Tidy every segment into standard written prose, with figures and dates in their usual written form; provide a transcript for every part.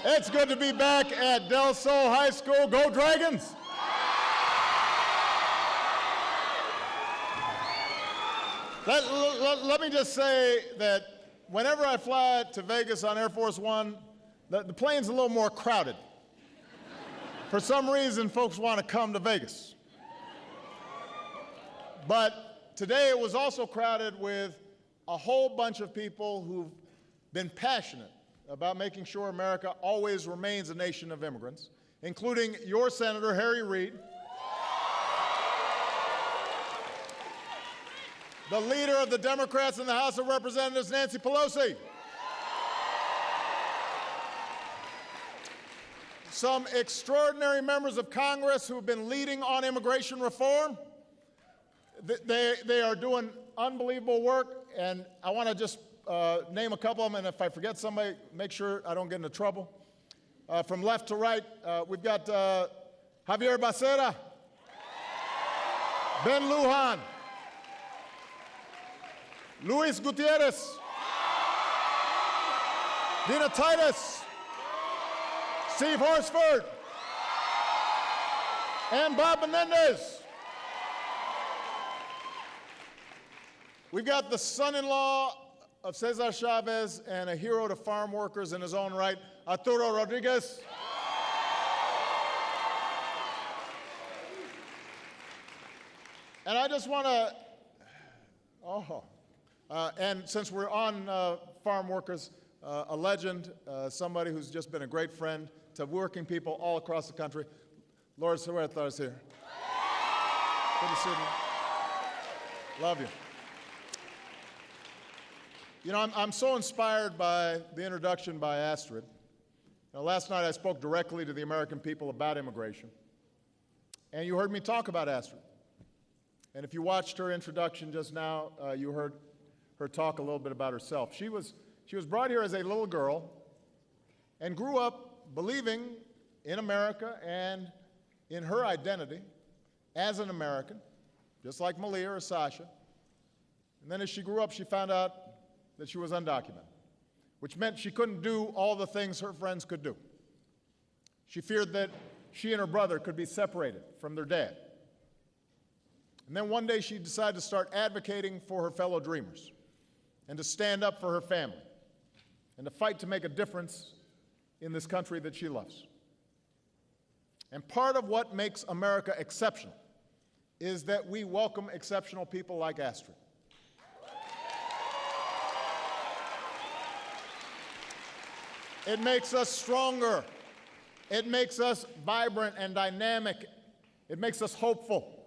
It's good to be back at Del Sol High School. Go Dragons! Let me just say that whenever I fly to Vegas on Air Force One, the plane's a little more crowded. For some reason, folks want to come to Vegas. But today it was also crowded with a whole bunch of people who've been passionate about making sure America always remains a nation of immigrants, including your Senator, Harry Reid, the leader of the Democrats in the House of Representatives, Nancy Pelosi, some extraordinary members of Congress who've been leading on immigration reform. They are doing unbelievable work, and I want to just name a couple of them, and if I forget somebody, make sure I don't get into trouble. From left to right, we've got Javier Becerra, Ben Lujan, Luis Gutierrez, Dina Titus, Steve Horsford, and Bob Menendez. We've got the son-in-law of Cesar Chavez and a hero to farm workers in his own right, Arturo Rodriguez. And I just want to, and since we're on farm workers, a legend, somebody who's just been a great friend to working people all across the country, Lourdes Huerta is here. Good to see you. Love you. You know, I'm so inspired by the introduction by Astrid. Now, last night I spoke directly to the American people about immigration, and you heard me talk about Astrid. And if you watched her introduction just now, you heard her talk a little bit about herself. She was brought here as a little girl and grew up believing in America and in her identity as an American, just like Malia or Sasha. And then as she grew up, she found out that she was undocumented, which meant she couldn't do all the things her friends could do. She feared that she and her brother could be separated from their dad. And then one day she decided to start advocating for her fellow dreamers and to stand up for her family and to fight to make a difference in this country that she loves. And part of what makes America exceptional is that we welcome exceptional people like Astrid. It makes us stronger. It makes us vibrant and dynamic. It makes us hopeful.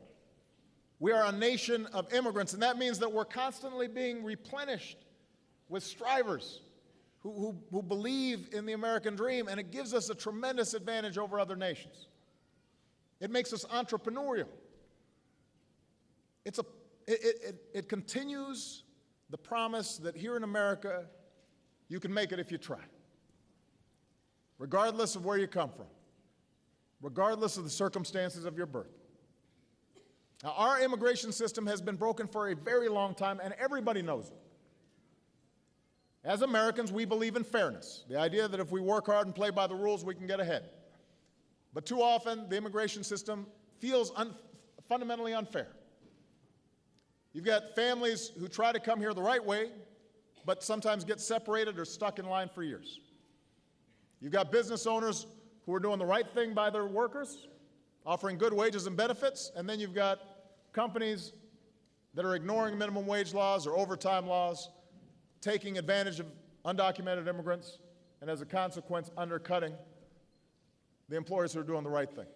We are a nation of immigrants, and that means that we're constantly being replenished with strivers who believe in the American dream, and it gives us a tremendous advantage over other nations. It makes us entrepreneurial. It continues the promise that here in America, you can make it if you try. Regardless of where you come from, regardless of the circumstances of your birth. Now, our immigration system has been broken for a very long time, and everybody knows it. As Americans, we believe in fairness, the idea that if we work hard and play by the rules, we can get ahead. But too often, the immigration system feels fundamentally unfair. You've got families who try to come here the right way, but sometimes get separated or stuck in line for years. You've got business owners who are doing the right thing by their workers, offering good wages and benefits, and then you've got companies that are ignoring minimum wage laws or overtime laws, taking advantage of undocumented immigrants, and as a consequence, undercutting the employers who are doing the right thing.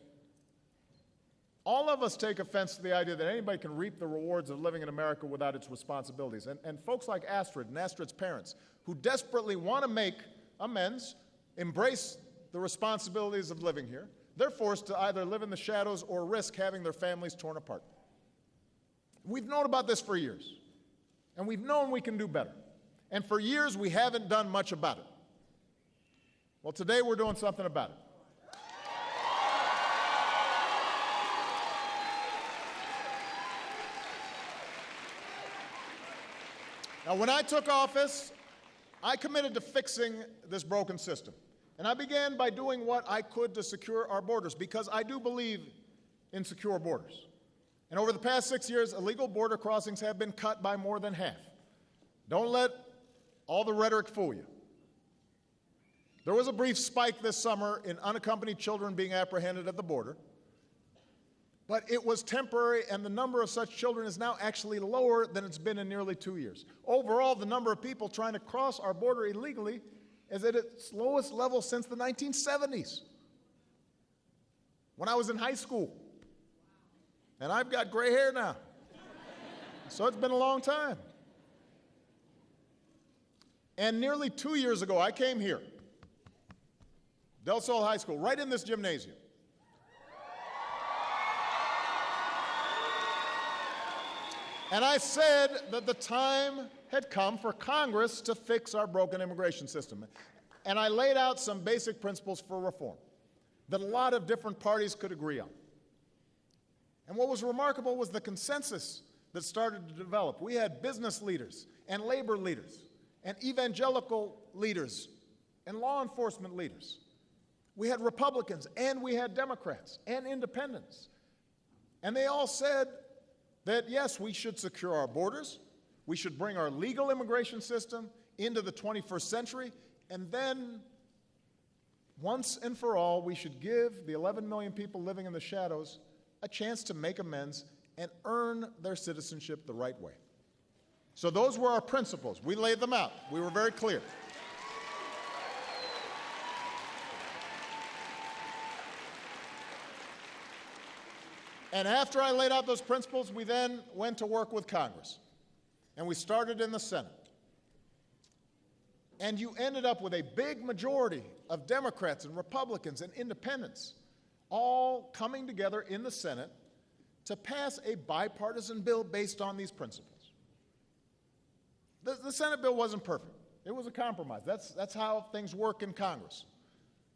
All of us take offense to the idea that anybody can reap the rewards of living in America without its responsibilities. And folks like Astrid and Astrid's parents, who desperately want to make amends, embrace the responsibilities of living here, they're forced to either live in the shadows or risk having their families torn apart. We've known about this for years, and we've known we can do better. And for years, we haven't done much about it. Well, today we're doing something about it. Now, when I took office, I committed to fixing this broken system. And I began by doing what I could to secure our borders, because I do believe in secure borders. And over the past 6 years, illegal border crossings have been cut by more than half. Don't let all the rhetoric fool you. There was a brief spike this summer in unaccompanied children being apprehended at the border, but it was temporary, and the number of such children is now actually lower than it's been in nearly 2 years. Overall, the number of people trying to cross our border illegally is at its lowest level since the 1970s, when I was in high school. And I've got gray hair now. So it's been a long time. And nearly 2 years ago, I came here, Del Sol High School, right in this gymnasium. And I said that the time had come for Congress to fix our broken immigration system. And I laid out some basic principles for reform that a lot of different parties could agree on. And what was remarkable was the consensus that started to develop. We had business leaders and labor leaders and evangelical leaders and law enforcement leaders. We had Republicans and we had Democrats and independents. And they all said that, yes, we should secure our borders, we should bring our legal immigration system into the 21st century, and then, once and for all, we should give the 11 million people living in the shadows a chance to make amends and earn their citizenship the right way. So those were our principles. We laid them out. We were very clear. And after I laid out those principles, we then went to work with Congress. And we started in the Senate. And you ended up with a big majority of Democrats and Republicans and independents all coming together in the Senate to pass a bipartisan bill based on these principles. The Senate bill wasn't perfect. It was a compromise. That's how things work in Congress.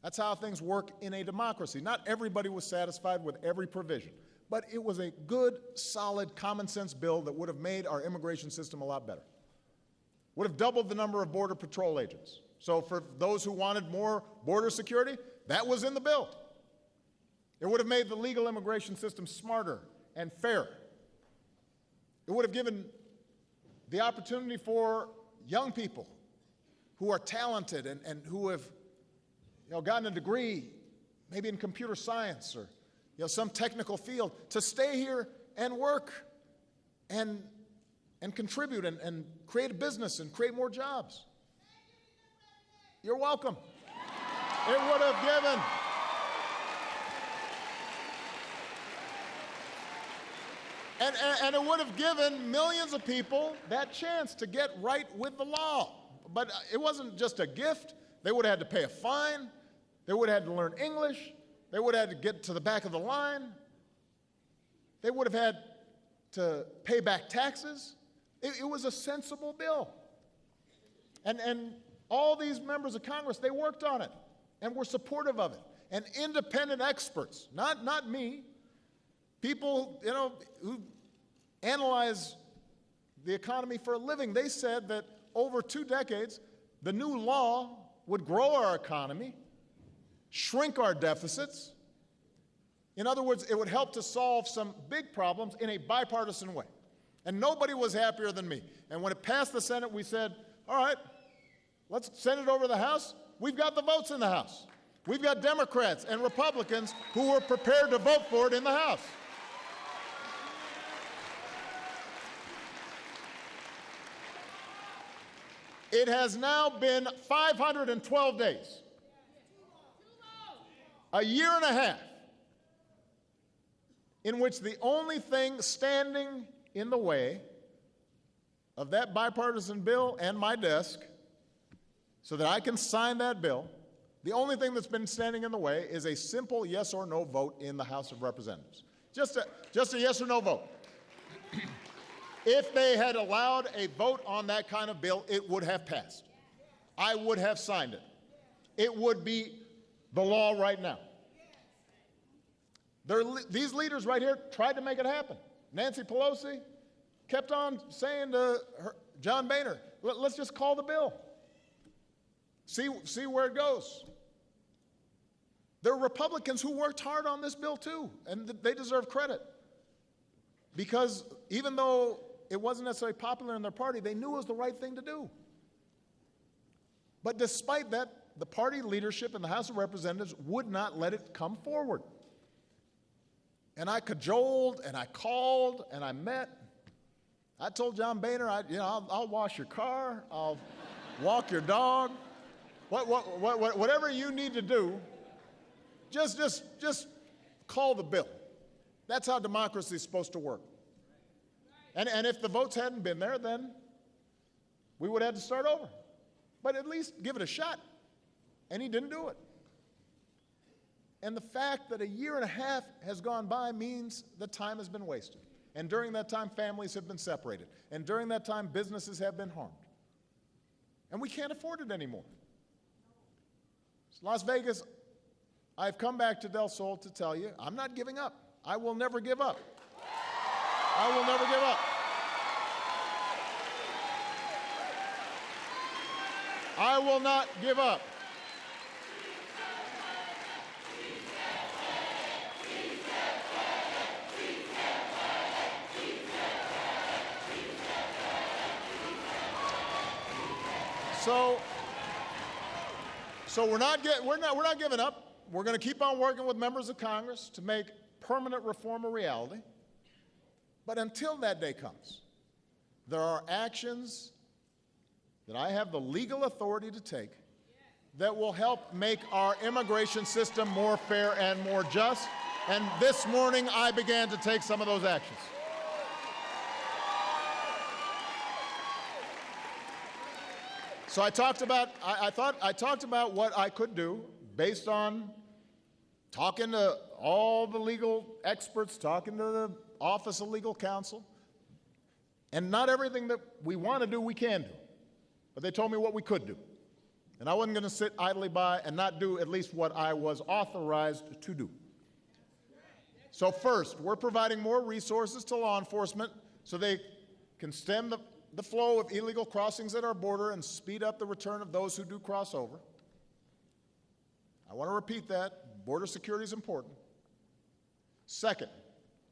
That's how things work in a democracy. Not everybody was satisfied with every provision, but it was a good, solid, common-sense bill that would have made our immigration system a lot better. Would have doubled the number of Border Patrol agents. So for those who wanted more border security, that was in the bill. It would have made the legal immigration system smarter and fairer. It would have given the opportunity for young people who are talented and who have gotten a degree, maybe in computer science or some technical field, to stay here and work and contribute and create a business and create more jobs. You're welcome. It would have given and it would have given millions of people that chance to get right with the law. But it wasn't just a gift. They would have had to pay a fine. They would have had to learn English. They would have had to get to the back of the line. They would have had to pay back taxes. It was a sensible bill. And all these members of Congress, they worked on it and were supportive of it. And independent experts, not me, people who analyze the economy for a living, they said that over 2 decades, the new law would grow our economy, shrink our deficits. In other words, it would help to solve some big problems in a bipartisan way. And nobody was happier than me. And when it passed the Senate, we said, all right, let's send it over to the House. We've got the votes in the House. We've got Democrats and Republicans who were prepared to vote for it in the House. It has now been 512 days, a year and a half, in which the only thing standing in the way of that bipartisan bill and my desk so that I can sign that bill, the only thing that's been standing in the way is a simple yes or no vote in the House of Representatives. Just a yes or no vote. If they had allowed a vote on that kind of bill, it would have passed. I would have signed it. It would be the law right now. These leaders right here tried to make it happen. Nancy Pelosi kept on saying to John Boehner, let's just call the bill. See where it goes. There are Republicans who worked hard on this bill too, and they deserve credit. Because even though it wasn't necessarily popular in their party, they knew it was the right thing to do. But despite that, the party leadership in the House of Representatives would not let it come forward. And I cajoled, and I called, and I met. I told John Boehner, I'll wash your car, I'll walk your dog, whatever you need to do. Just call the bill. That's how democracy is supposed to work. And if the votes hadn't been there, then we would have had to start over. But at least give it a shot. And he didn't do it. And the fact that a year and a half has gone by means that time has been wasted. And during that time, families have been separated. And during that time, businesses have been harmed. And we can't afford it anymore. So Las Vegas, I've come back to Del Sol to tell you, I'm not giving up. I will never give up. I will never give up. I will not give up. So we're not giving up. We're going to keep on working with members of Congress to make permanent reform a reality. But until that day comes, there are actions that I have the legal authority to take that will help make our immigration system more fair and more just. And this morning, I began to take some of those actions. So I talked about what I could do based on talking to all the legal experts, talking to the Office of Legal Counsel. And not everything that we want to do, we can do. But they told me what we could do. And I wasn't going to sit idly by and not do at least what I was authorized to do. So first, we're providing more resources to law enforcement so they can stem the flow of illegal crossings at our border and speed up the return of those who do cross over. I want to repeat that. Border security is important. Second,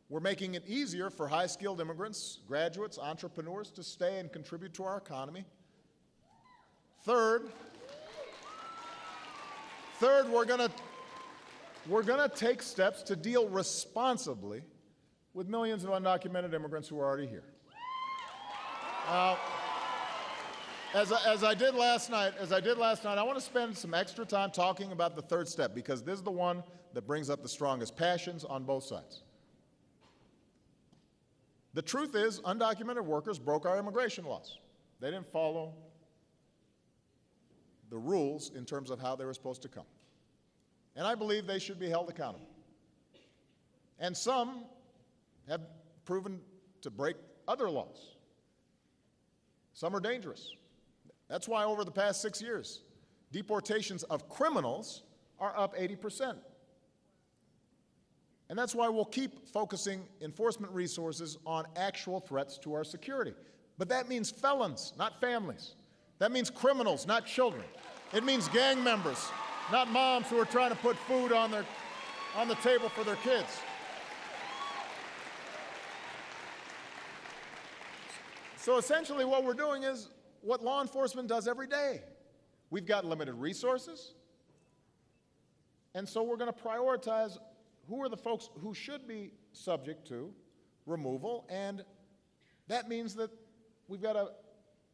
we're making it easier for high-skilled immigrants, graduates, entrepreneurs to stay and contribute to our economy. Third, we're going to take steps to deal responsibly with millions of undocumented immigrants who are already here. As I did last night, I want to spend some extra time talking about the third step, because this is the one that brings up the strongest passions on both sides. The truth is, undocumented workers broke our immigration laws. They didn't follow the rules in terms of how they were supposed to come. And I believe they should be held accountable. And some have proven to break other laws. Some are dangerous. That's why over the past 6 years, deportations of criminals are up 80%. And that's why we'll keep focusing enforcement resources on actual threats to our security. But that means felons, not families. That means criminals, not children. It means gang members, not moms who are trying to put food on the table for their kids. So essentially what we're doing is what law enforcement does every day. We've got limited resources, and so we're going to prioritize who are the folks who should be subject to removal, and that means that we've got to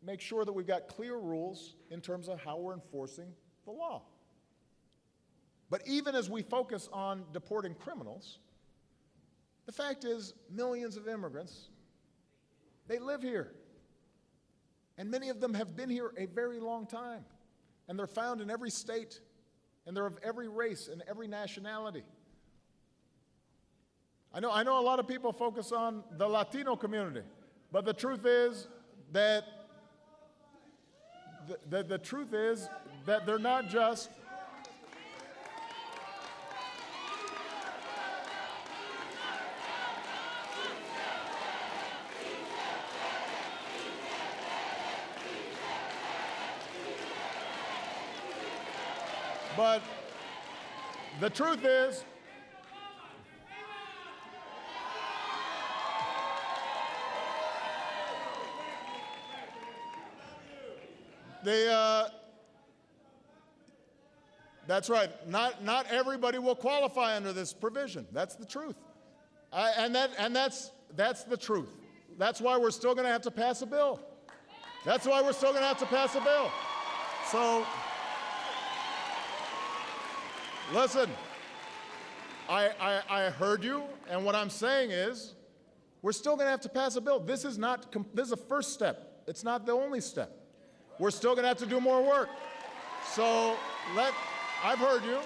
make sure that we've got clear rules in terms of how we're enforcing the law. But even as we focus on deporting criminals, the fact is millions of immigrants, they live here. And many of them have been here a very long time. And they're found in every state. And they're of every race and every nationality. I know a lot of people focus on the Latino community. But the truth is that the truth is that they're not just The truth is, that's right. Not everybody will qualify under this provision. That's the truth. That's the truth. That's why we're still going to have to pass a bill. That's why we're still going to have to pass a bill. So, listen, I heard you, and what I'm saying is, we're still going to have to pass a bill. This is a first step. It's not the only step. We're still going to have to do more work. So I've heard you.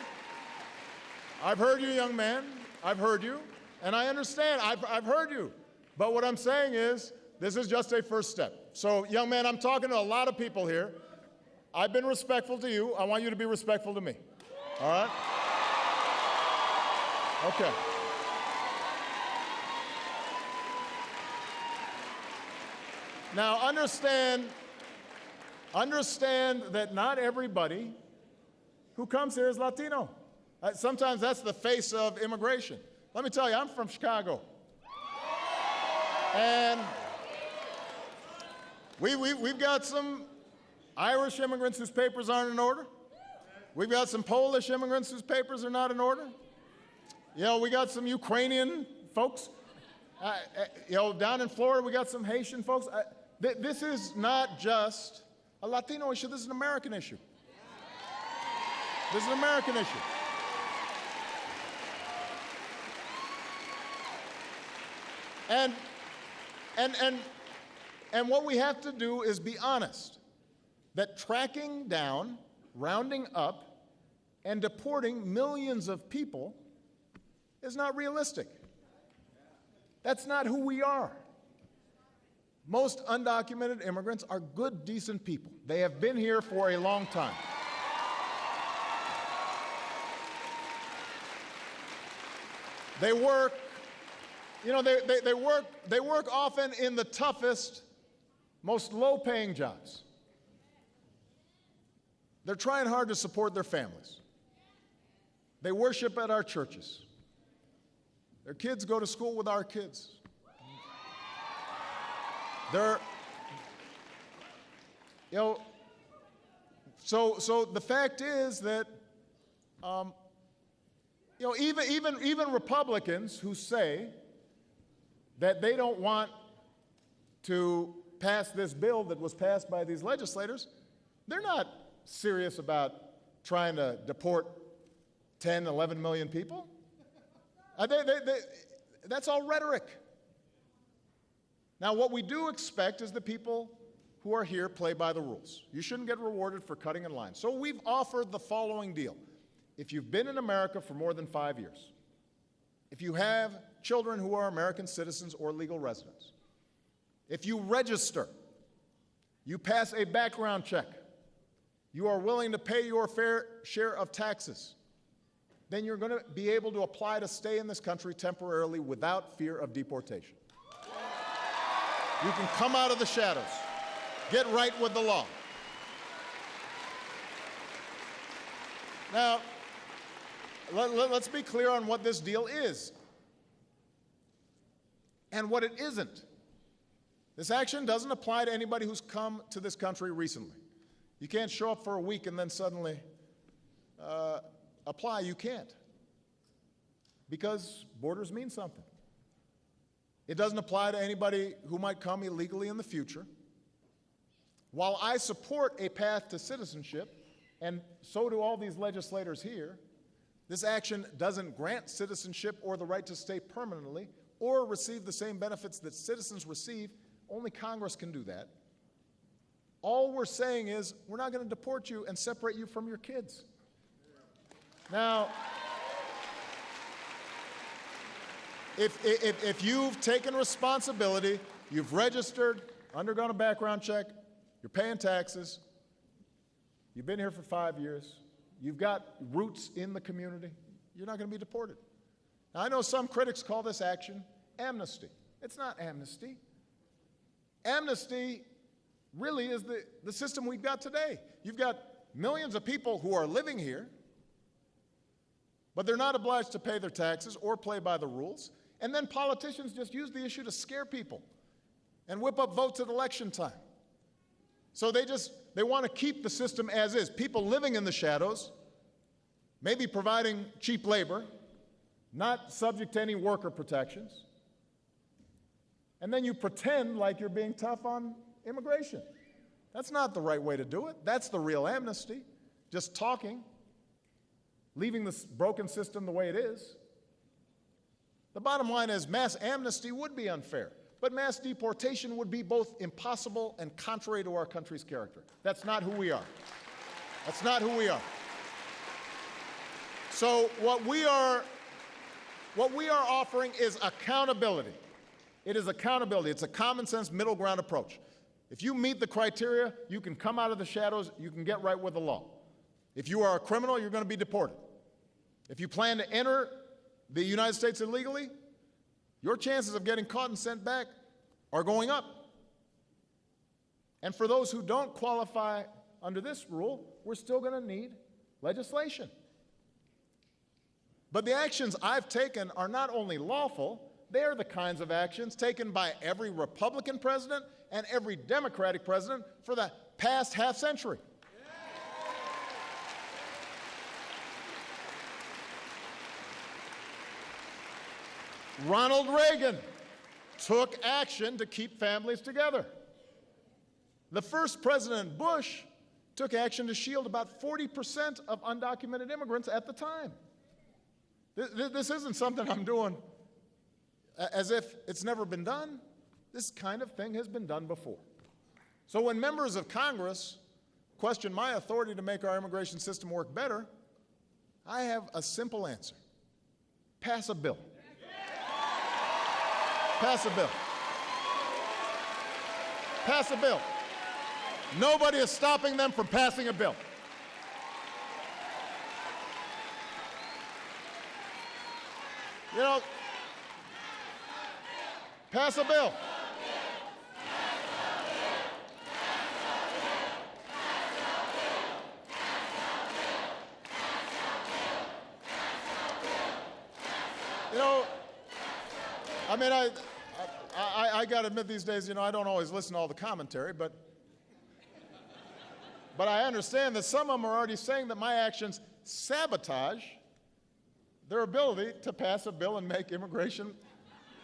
I've heard you, young man. I've heard you. And I understand. I've heard you. But what I'm saying is, this is just a first step. So, young man, I'm talking to a lot of people here. I've been respectful to you. I want you to be respectful to me. All right? Okay. Now, understand that not everybody who comes here is Latino. Sometimes that's the face of immigration. Let me tell you, I'm from Chicago. And we've got some Irish immigrants whose papers aren't in order. We've got some Polish immigrants whose papers are not in order. You know, we got some Ukrainian folks. Down in Florida, we got some Haitian folks. This is not just a Latino issue. This is an American issue. This is an American issue. And what we have to do is be honest that tracking down, rounding up, and deporting millions of people is not realistic. That's not who we are. Most undocumented immigrants are good, decent people. They have been here for a long time. They work, they work often in the toughest, most low-paying jobs. They're trying hard to support their families. They worship at our churches. Their kids go to school with our kids. So the fact is that, even Republicans who say that they don't want to pass this bill that was passed by these legislators, they're not serious about trying to deport 10, 11 million people. That's all rhetoric. Now, what we do expect is the people who are here play by the rules. You shouldn't get rewarded for cutting in line. So we've offered the following deal. If you've been in America for more than 5 years, if you have children who are American citizens or legal residents, if you register, you pass a background check, you are willing to pay your fair share of taxes, then you're going to be able to apply to stay in this country temporarily without fear of deportation. You can come out of the shadows, get right with the law. Now, let's be clear on what this deal is and what it isn't. This action doesn't apply to anybody who's come to this country recently. You can't show up for a week and then suddenly apply. You can't, because borders mean something. It doesn't apply to anybody who might come illegally in the future. While I support a path to citizenship, and so do all these legislators here, this action doesn't grant citizenship or the right to stay permanently or receive the same benefits that citizens receive. Only Congress can do that. All we're saying is we're not going to deport you and separate you from your kids. Now, if you've taken responsibility, you've registered, undergone a background check, you're paying taxes, you've been here for 5 years, you've got roots in the community, you're not going to be deported. Now, I know some critics call this action amnesty. It's not amnesty. Amnesty really is the system we've got today. You've got millions of people who are living here but they're not obliged to pay their taxes or play by the rules. And then politicians just use the issue to scare people and whip up votes at election time. So they want to keep the system as is. People living in the shadows, maybe providing cheap labor, not subject to any worker protections. And then you pretend like you're being tough on immigration. That's not the right way to do it. That's the real amnesty, just talking, leaving this broken system the way it is. The bottom line is mass amnesty would be unfair, but mass deportation would be both impossible and contrary to our country's character. That's not who we are. That's not who we are. So what we are offering is accountability. It is accountability. It's a common sense middle ground approach. If you meet the criteria, you can come out of the shadows, you can get right with the law. If you are a criminal, you're going to be deported. If you plan to enter the United States illegally, your chances of getting caught and sent back are going up. And for those who don't qualify under this rule, we're still going to need legislation. But the actions I've taken are not only lawful, they are the kinds of actions taken by every Republican president and every Democratic president for the past half century. Ronald Reagan took action to keep families together. The first President Bush took action to shield about 40% of undocumented immigrants at the time. This isn't something I'm doing as if it's never been done. This kind of thing has been done before. So when members of Congress question my authority to make our immigration system work better, I have a simple answer. Pass a bill. Pass a bill. Pass a bill. Nobody is stopping them from passing a bill. You know, pass a bill. You know, I mean, I got to admit these days, you know, I don't always listen to all the commentary, but I understand that some of them are already saying that my actions sabotage their ability to pass a bill and make immigration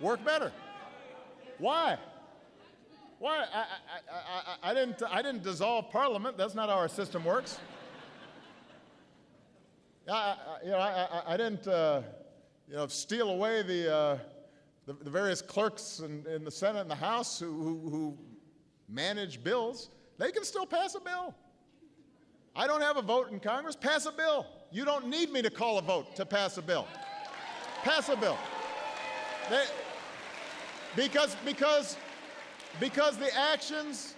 work better. Why? Why? I didn't dissolve Parliament. That's not how our system works. I didn't steal away the various clerks in the Senate and the House who manage bills. They can still pass a bill. I don't have a vote in Congress. Pass a bill. You don't need me to call a vote to pass a bill. Pass a bill. Because the actions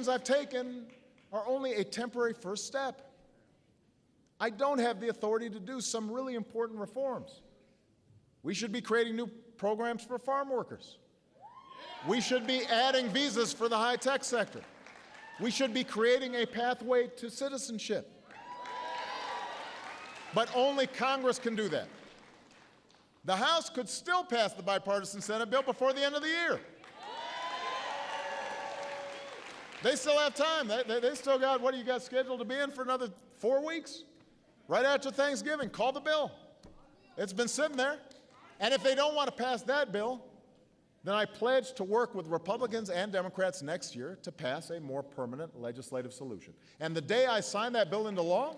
I've taken are only a temporary first step. I don't have the authority to do some really important reforms. We should be creating new programs for farm workers. We should be adding visas for the high-tech sector. We should be creating a pathway to citizenship. But only Congress can do that. The House could still pass the bipartisan Senate bill before the end of the year. They still have time. They still got, what do you got scheduled to be in for another 4 weeks? Right after Thanksgiving, call the bill. It's been sitting there. And if they don't want to pass that bill, then I pledge to work with Republicans and Democrats next year to pass a more permanent legislative solution. And the day I sign that bill into law,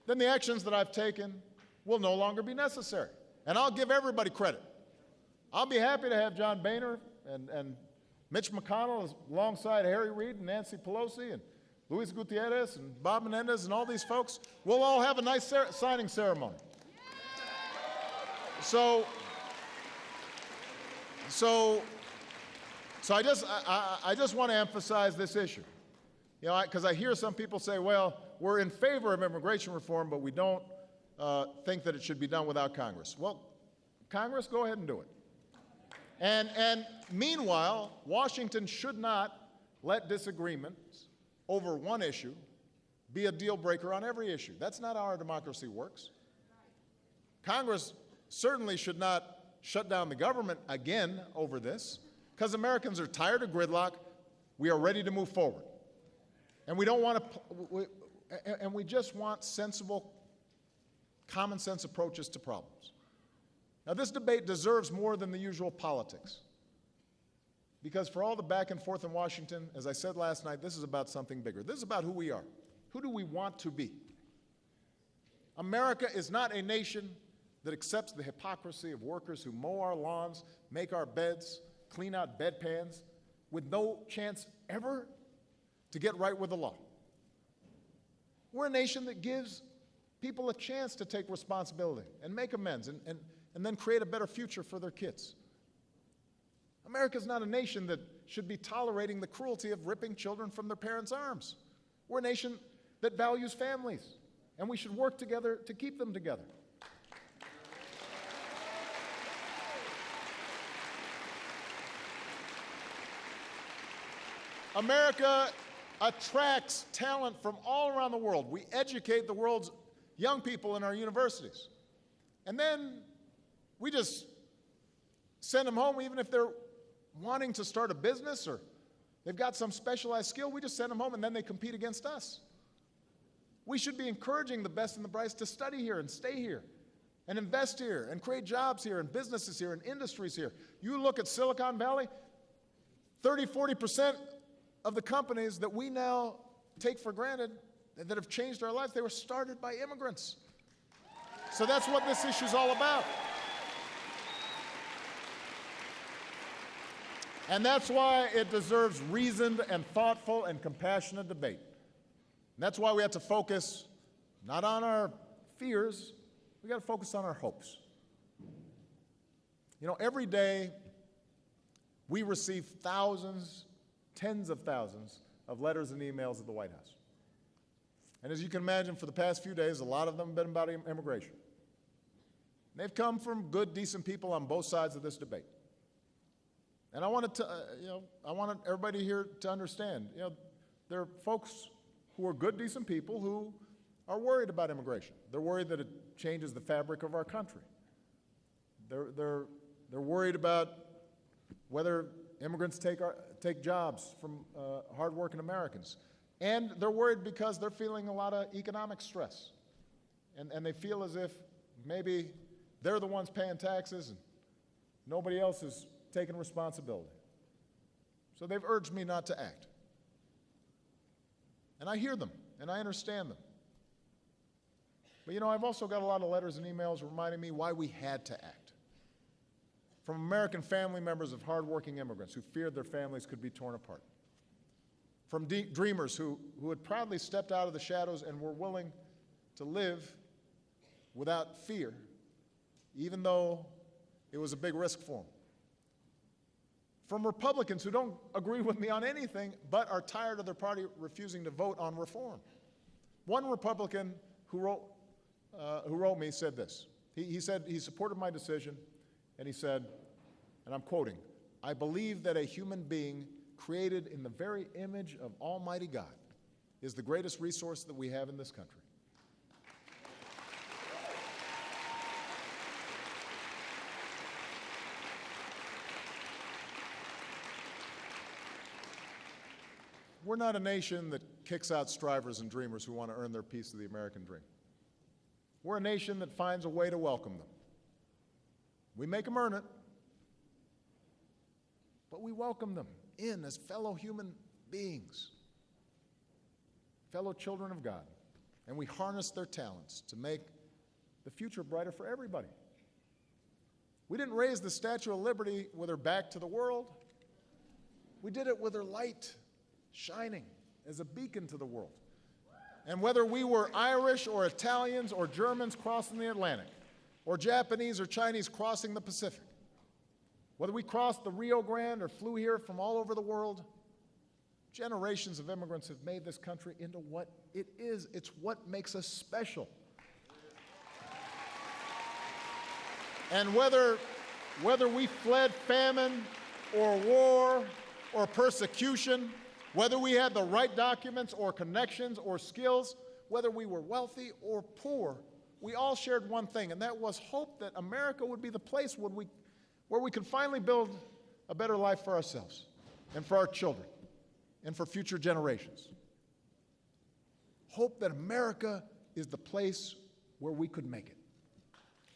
then the actions that I've taken will no longer be necessary. And I'll give everybody credit. I'll be happy to have John Boehner and Mitch McConnell alongside Harry Reid and Nancy Pelosi and Luis Gutierrez and Bob Menendez and all these folks. We'll all have a nice signing ceremony. So I just want to emphasize this issue, because I hear some people say, well, we're in favor of immigration reform, but we don't think that it should be done without Congress. Well, Congress, go ahead and do it. And meanwhile, Washington should not let disagreements over one issue be a deal breaker on every issue. That's not how our democracy works. Congress certainly should not shut down the government again over this, because Americans are tired of gridlock. We are ready to move forward. And we don't want to, and we just want sensible, common sense approaches to problems. Now, this debate deserves more than the usual politics. Because for all the back and forth in Washington, as I said last night, this is about something bigger. This is about who we are. Who do we want to be? America is not a nation that accepts the hypocrisy of workers who mow our lawns, make our beds, clean out bedpans, with no chance ever to get right with the law. We're a nation that gives people a chance to take responsibility and make amends and then create a better future for their kids. America's not a nation that should be tolerating the cruelty of ripping children from their parents' arms. We're a nation that values families, and we should work together to keep them together. America attracts talent from all around the world. We educate the world's young people in our universities. And then we just send them home, even if they're wanting to start a business or they've got some specialized skill, we just send them home and then they compete against us. We should be encouraging the best and the brightest to study here and stay here and invest here and create jobs here and businesses here and industries here. You look at Silicon Valley, 30–40% of the companies that we now take for granted that have changed our lives, they were started by immigrants. So that's what this issue is all about. And that's why it deserves reasoned and thoughtful and compassionate debate. And that's why we have to focus not on our fears, we got to focus on our hopes. You know, every day we receive thousands, tens of thousands of letters and emails at the White House. And as you can imagine, for the past few days, a lot of them have been about immigration. And they've come from good, decent people on both sides of this debate. And I wanted everybody here to understand, there are folks who are good, decent people who are worried about immigration. They're worried that it changes the fabric of our country. They're worried about whether immigrants take jobs from hardworking Americans. And they're worried because they're feeling a lot of economic stress. And they feel as if maybe they're the ones paying taxes and nobody else is taking responsibility. So they've urged me not to act. And I hear them, and I understand them. But I've also got a lot of letters and emails reminding me why we had to act. From American family members of hardworking immigrants who feared their families could be torn apart. From dreamers who had proudly stepped out of the shadows and were willing to live without fear, even though it was a big risk for them. From Republicans who don't agree with me on anything but are tired of their party refusing to vote on reform. One Republican who wrote me said this. He said he supported my decision, and he said, and I'm quoting, "I believe that a human being created in the very image of Almighty God is the greatest resource that we have in this country." We're not a nation that kicks out strivers and dreamers who want to earn their piece of the American dream. We're a nation that finds a way to welcome them. We make them earn it, but we welcome them in as fellow human beings, fellow children of God, and we harness their talents to make the future brighter for everybody. We didn't raise the Statue of Liberty with her back to the world. We did it with her light shining as a beacon to the world. And whether we were Irish or Italians or Germans crossing the Atlantic, or Japanese or Chinese crossing the Pacific, whether we crossed the Rio Grande or flew here from all over the world, generations of immigrants have made this country into what it is. It's what makes us special. And whether we fled famine or war or persecution, whether we had the right documents or connections or skills, whether we were wealthy or poor, we all shared one thing, and that was hope that America would be the place where we could finally build a better life for ourselves and for our children and for future generations. Hope that America is the place where we could make it.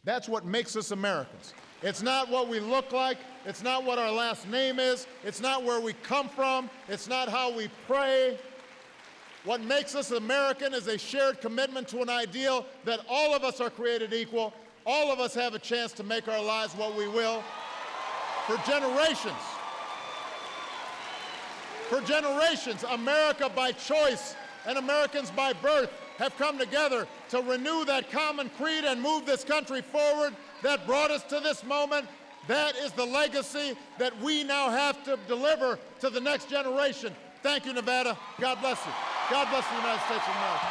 That's what makes us Americans. It's not what we look like. It's not what our last name is. It's not where we come from. It's not how we pray. What makes us American is a shared commitment to an ideal that all of us are created equal. All of us have a chance to make our lives what we will. For generations, America by choice and Americans by birth have come together to renew that common creed and move this country forward. That brought us to this moment. That is the legacy that we now have to deliver to the next generation. Thank you, Nevada. God bless you. God bless the United States of America.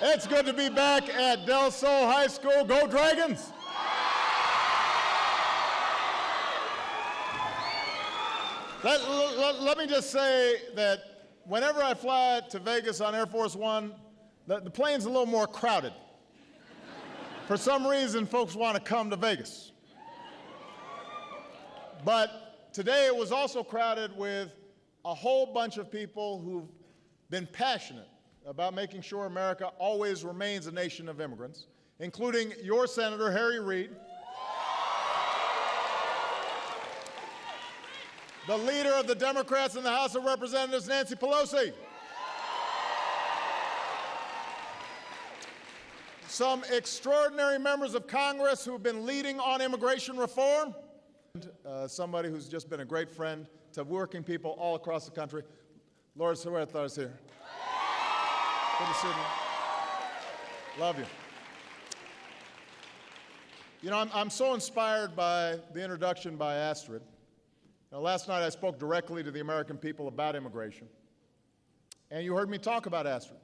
It's good to be back at Del Sol High School. Go Dragons! Let me just say that whenever I fly to Vegas on Air Force One, the plane's a little more crowded. For some reason, folks want to come to Vegas. But today it was also crowded with a whole bunch of people who've been passionate about making sure America always remains a nation of immigrants, including your Senator, Harry Reid, the leader of the Democrats in the House of Representatives, Nancy Pelosi, some extraordinary members of Congress who've been leading on immigration reform, somebody who's just been a great friend to working people all across the country. Lourdes Huerta is here. Good to see you. Love you. You know, I'm so inspired by the introduction by Astrid. Now, last night I spoke directly to the American people about immigration, and you heard me talk about Astrid.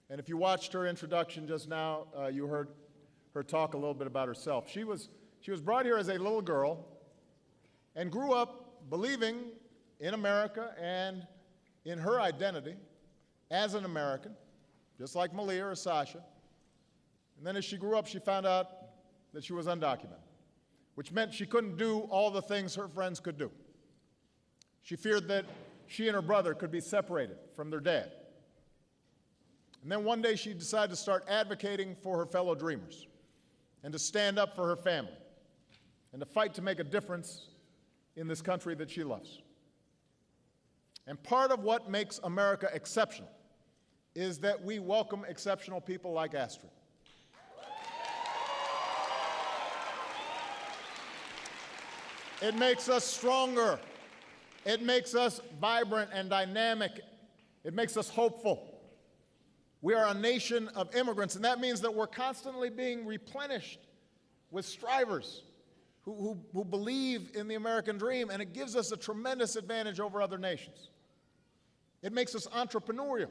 And if you watched her introduction just now, you heard her talk a little bit about herself. She was brought here as a little girl and grew up believing in America and in her identity as an American, just like Malia or Sasha. And then as she grew up, she found out that she was undocumented, which meant she couldn't do all the things her friends could do. She feared that she and her brother could be separated from their dad. And then one day she decided to start advocating for her fellow dreamers and to stand up for her family and to fight to make a difference in this country that she loves. And part of what makes America exceptional is that we welcome exceptional people like Astrid. It makes us stronger. It makes us vibrant and dynamic. It makes us hopeful. We are a nation of immigrants, and that means that we're constantly being replenished with strivers who believe in the American dream, and it gives us a tremendous advantage over other nations. It makes us entrepreneurial.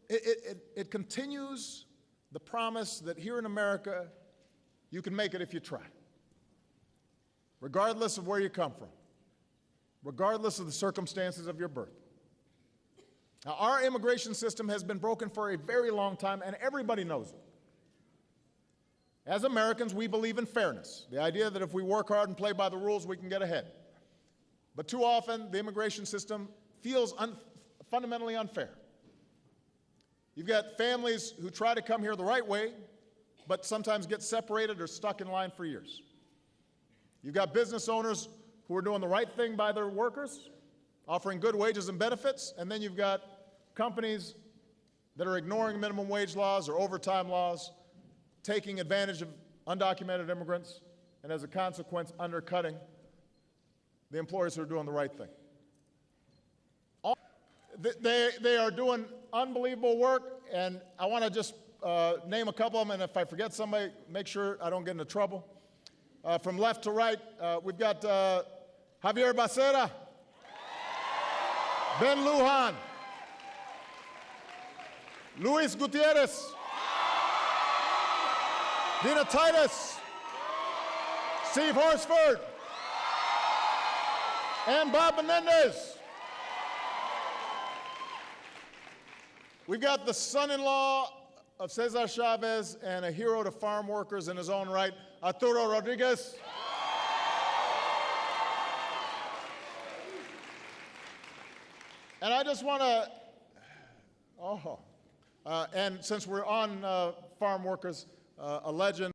It continues the promise that here in America, you can make it if you try, regardless of where you come from, regardless of the circumstances of your birth. Now, our immigration system has been broken for a very long time, and everybody knows it. As Americans, we believe in fairness, the idea that if we work hard and play by the rules, we can get ahead. But too often, the immigration system feels fundamentally unfair. You've got families who try to come here the right way, but sometimes get separated or stuck in line for years. You've got business owners who are doing the right thing by their workers, offering good wages and benefits, and then you've got companies that are ignoring minimum wage laws or overtime laws, taking advantage of undocumented immigrants, and as a consequence, undercutting the employers who are doing the right thing. They are doing unbelievable work, and I want to just name a couple of them, and if I forget somebody, make sure I don't get into trouble. From left to right, we've got Javier Becerra, Ben Lujan, Luis Gutierrez, Dina Titus, Steve Horsford, and Bob Menendez. We've got the son-in-law of Cesar Chavez and a hero to farm workers in his own right, Arturo Rodriguez. And I just want to, and since we're on farm workers, a legend.